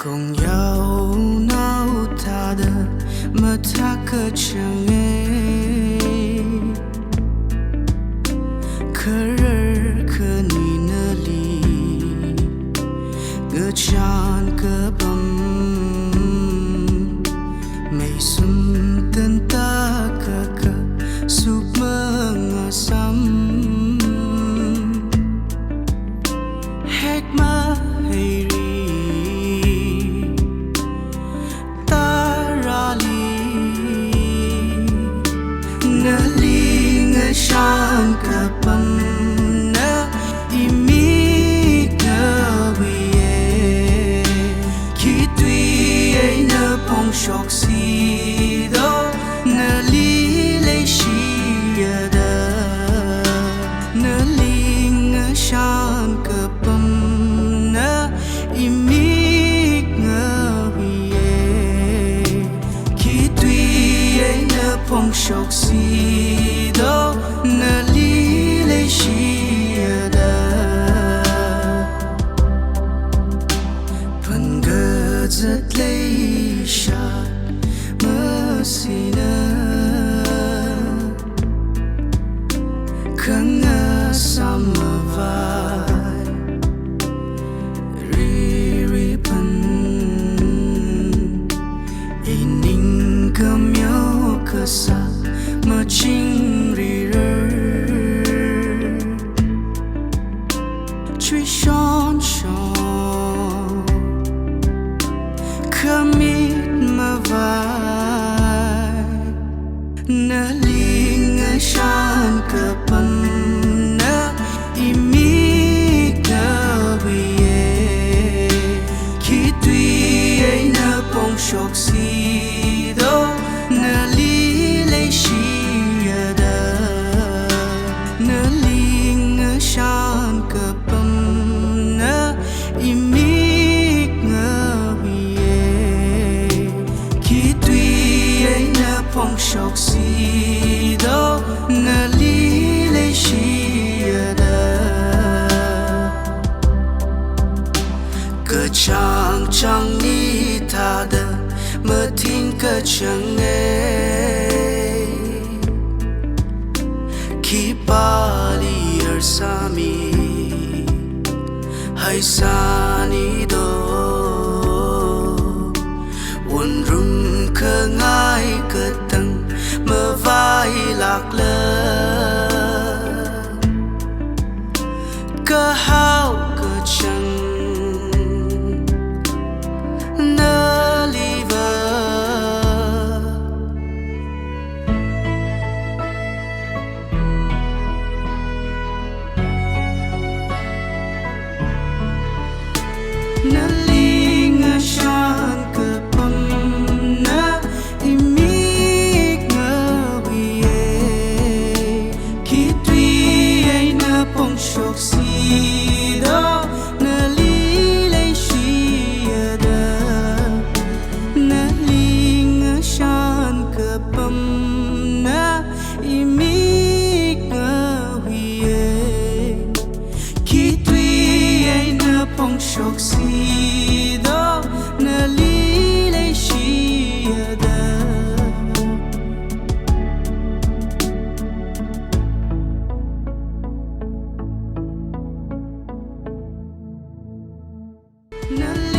KONGYAONAONA mata kecenge kerer keninali ngecan kebam meisum tenta keke sup mengasam hekmah heri tarali naling shan kebam na imi kawiye kitwi na pong shok si do nali le shiyada naling shan kebam na imi kawiye kitwi na pong shok si do nali le shiyada zat lay shot masina kanga samavai riripan ining kamyo kasa maching rirer chui shon kamit mavai naling shan kapan na imi kawiye kitwi na pong shok si do nali le shiyada naling shan kapan na imi pong shok si do nali le shiyada kechang chang ni ta da ma tin kechang ki pali ersami hai sani do rum kengai keteng mevai lak le kehau keceng naliva naling shan shok si do nali le shiyada naling shan kebam na imi kawiye kitwi na pong shok si do nali le shiyada no.